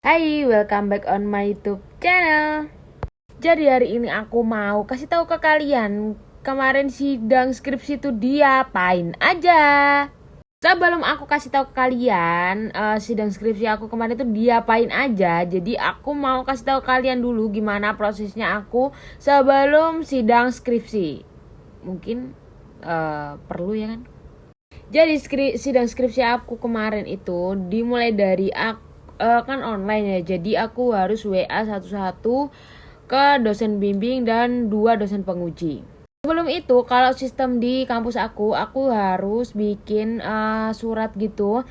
Hai, welcome back on my YouTube channel. Jadi hari ini aku mau kasih tahu ke kalian kemarin sidang skripsi itu diapain aja. Sebelum aku kasih tahu ke kalian sidang skripsi aku kemarin itu diapain aja. Jadi aku mau kasih tahu kalian dulu gimana prosesnya aku sebelum sidang skripsi. Mungkin perlu ya kan. Jadi sidang skripsi aku kemarin itu dimulai dari kan online ya, jadi aku harus WA satu-satu ke dosen bimbing dan 2 dosen penguji. Sebelum itu, kalau sistem di kampus aku harus bikin surat gitu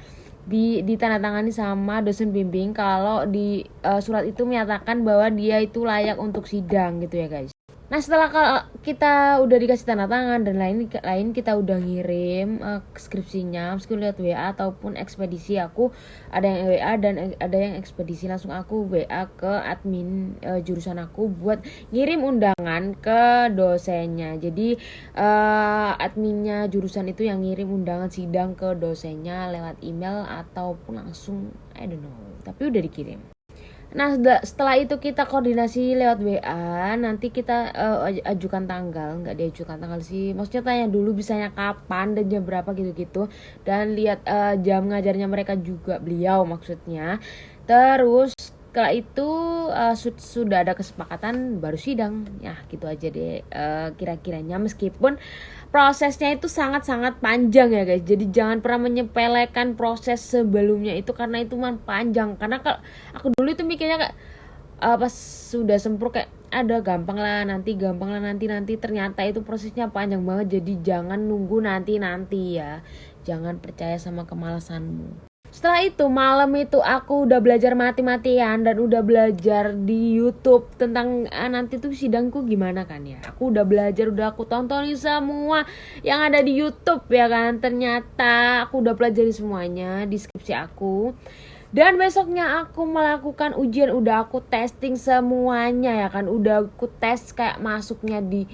ditandatangani sama dosen bimbing kalau di surat itu menyatakan bahwa dia itu layak untuk sidang gitu ya guys. Nah setelah kalau kita udah dikasih tanda tangan dan lain kita udah ngirim skripsinya, meskipun lihat WA ataupun ekspedisi, aku ada yang WA dan ada yang ekspedisi, langsung aku WA ke admin jurusan aku buat ngirim undangan ke dosennya. Jadi adminnya jurusan itu yang ngirim undangan sidang ke dosennya lewat email ataupun langsung, I don't know, tapi udah dikirim. Nah setelah itu kita koordinasi lewat WA, nanti kita ajukan tanggal, nggak diajukan tanggal sih, maksudnya tanya dulu bisanya kapan dan jam berapa gitu-gitu, dan lihat jam ngajarnya mereka juga, beliau maksudnya. Terus setelah itu sudah ada kesepakatan baru sidang ya, gitu aja deh kira-kiranya, meskipun prosesnya itu sangat-sangat panjang ya guys. Jadi jangan pernah menyepelekan proses sebelumnya itu, karena itu panjang. Karena kalau aku dulu itu mikirnya kayak pas sudah sempur kayak ada gampang lah nanti, ternyata itu prosesnya panjang banget. Jadi jangan nunggu nanti ya, jangan percaya sama kemalasanmu. Setelah itu malam itu aku udah belajar mati-matian dan udah belajar di YouTube tentang nanti tuh sidangku gimana kan ya. Aku udah belajar, udah aku tontonin semua yang ada di YouTube ya kan. Ternyata aku udah pelajari semuanya di skripsi aku. Dan besoknya aku melakukan ujian, udah aku testing semuanya ya kan. Udah aku tes kayak masuknya di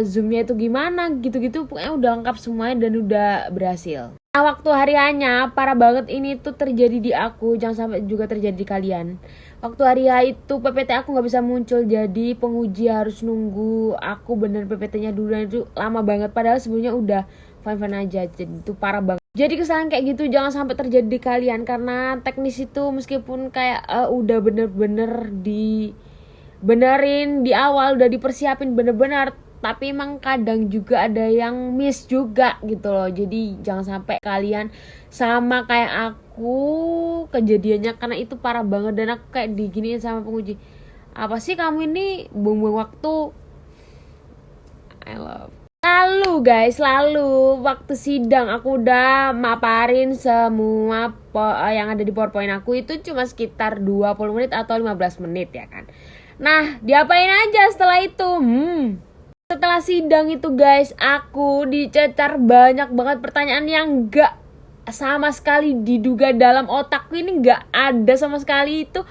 Zoom-nya itu gimana gitu-gitu. Pokoknya udah lengkap semuanya dan udah berhasil. Nah, waktu hariannya parah banget ini tuh terjadi di aku, jangan sampai juga terjadi di kalian. Waktu hari H itu PPT aku nggak bisa muncul, jadi penguji harus nunggu aku bener PPT-nya dulu, dan itu lama banget. Padahal sebelumnya udah fine aja, jadi itu parah banget. Jadi kesalahan kayak gitu jangan sampai terjadi di kalian, karena teknis itu meskipun kayak udah bener-bener dibenerin di awal, udah dipersiapin bener-bener, tapi emang kadang juga ada yang miss juga gitu loh. Jadi jangan sampai kalian sama kayak aku kejadiannya, karena itu parah banget. Dan aku kayak diginiin sama penguji, apa sih kamu ini buang-buang waktu. I love. Lalu waktu sidang aku udah maparin semua yang ada di PowerPoint aku, itu cuma sekitar 20 menit atau 15 menit ya kan. Nah diapain aja setelah itu? Setelah sidang itu guys, aku dicecar banyak banget pertanyaan yang gak sama sekali diduga dalam otakku, ini gak ada sama sekali itu.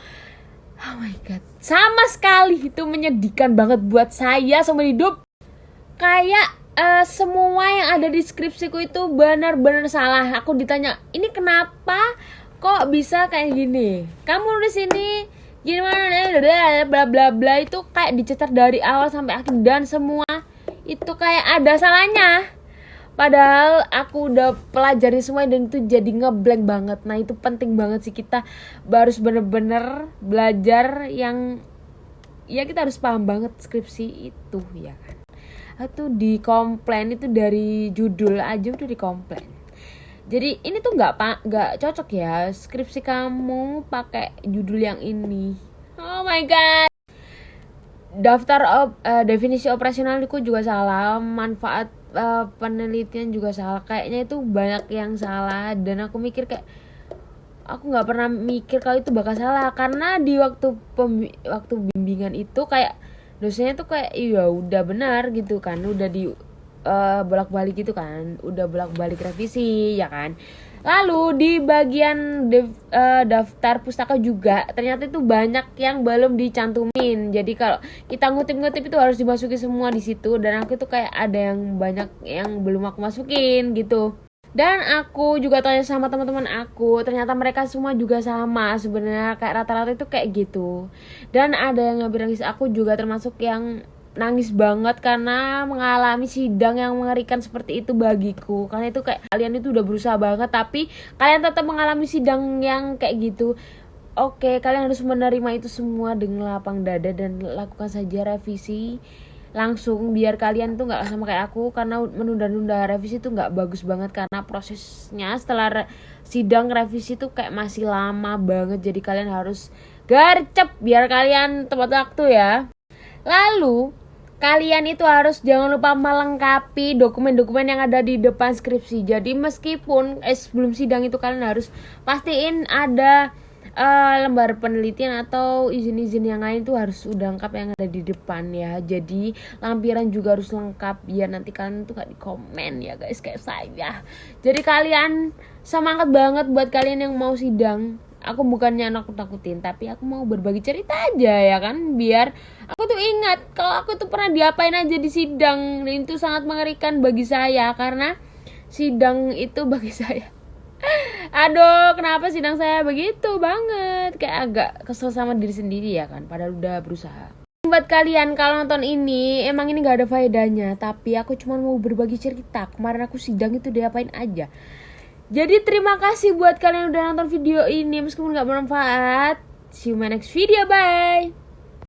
Oh my god, sama sekali itu menyedihkan banget buat saya seumur hidup. Kayak semua yang ada di skripsiku itu benar-benar salah. Aku ditanya, ini kenapa kok bisa kayak gini, kamu nulis ini gimana, bla bla bla, itu kayak dicecar dari awal sampai akhir dan semua itu kayak ada salahnya. Padahal aku udah pelajari semua dan itu jadi ngeblank banget. Nah itu penting banget sih, kita harus bener-bener belajar yang ya, kita harus paham banget skripsi itu ya kan. Itu di komplain itu dari judul aja udah di komplain. Jadi ini tuh nggak cocok ya skripsi kamu pakai judul yang ini. Oh my god. Daftar definisi operasionalku juga salah, manfaat penelitian juga salah. Kayaknya itu banyak yang salah dan aku mikir kayak aku nggak pernah mikir kalau itu bakal salah, karena di waktu bimbingan itu kayak dosennya tuh kayak iya udah benar gitu kan, udah di bolak-balik gitu kan, udah bolak-balik revisi ya kan. Lalu di bagian daftar pustaka juga ternyata itu banyak yang belum dicantumin. Jadi kalau kita ngutip-ngutip itu harus dimasukin semua di situ, dan aku tuh kayak ada yang banyak yang belum aku masukin gitu. Dan aku juga tanya sama teman-teman aku, ternyata mereka semua juga sama sebenarnya, kayak rata-rata itu kayak gitu. Dan ada yang ngambil nangis, aku juga termasuk yang nangis banget karena mengalami sidang yang mengerikan seperti itu bagiku. Karena itu kayak kalian itu udah berusaha banget tapi kalian tetap mengalami sidang yang kayak gitu. Oke, kalian harus menerima itu semua dengan lapang dada dan lakukan saja revisi langsung, biar kalian tuh nggak sama kayak aku, karena menunda-nunda revisi tuh nggak bagus banget karena prosesnya setelah sidang revisi tuh kayak masih lama banget. Jadi kalian harus gercep biar kalian tepat waktu ya. Lalu kalian itu harus jangan lupa melengkapi dokumen-dokumen yang ada di depan skripsi. Jadi meskipun sebelum sidang itu kalian harus pastiin ada lembar penelitian atau izin-izin yang lain tuh harus udah lengkap yang ada di depan ya. Jadi lampiran juga harus lengkap biar nanti kalian tuh gak di komen ya guys, kayak saya. Jadi kalian semangat banget buat kalian yang mau sidang. Aku bukannya nakut-nakutin, tapi aku mau berbagi cerita aja ya kan, biar aku tuh ingat kalau aku tuh pernah diapain aja di sidang. Dan itu sangat mengerikan bagi saya karena sidang itu bagi saya, aduh, kenapa sidang saya begitu banget, kayak agak kesel sama diri sendiri ya kan, padahal udah berusaha. Buat kalian kalau nonton ini, emang ini gak ada faedahnya, tapi aku cuma mau berbagi cerita kemarin aku sidang itu diapain aja. Jadi terima kasih buat kalian yang udah nonton video ini, meskipun gak bermanfaat. See you my next video, bye.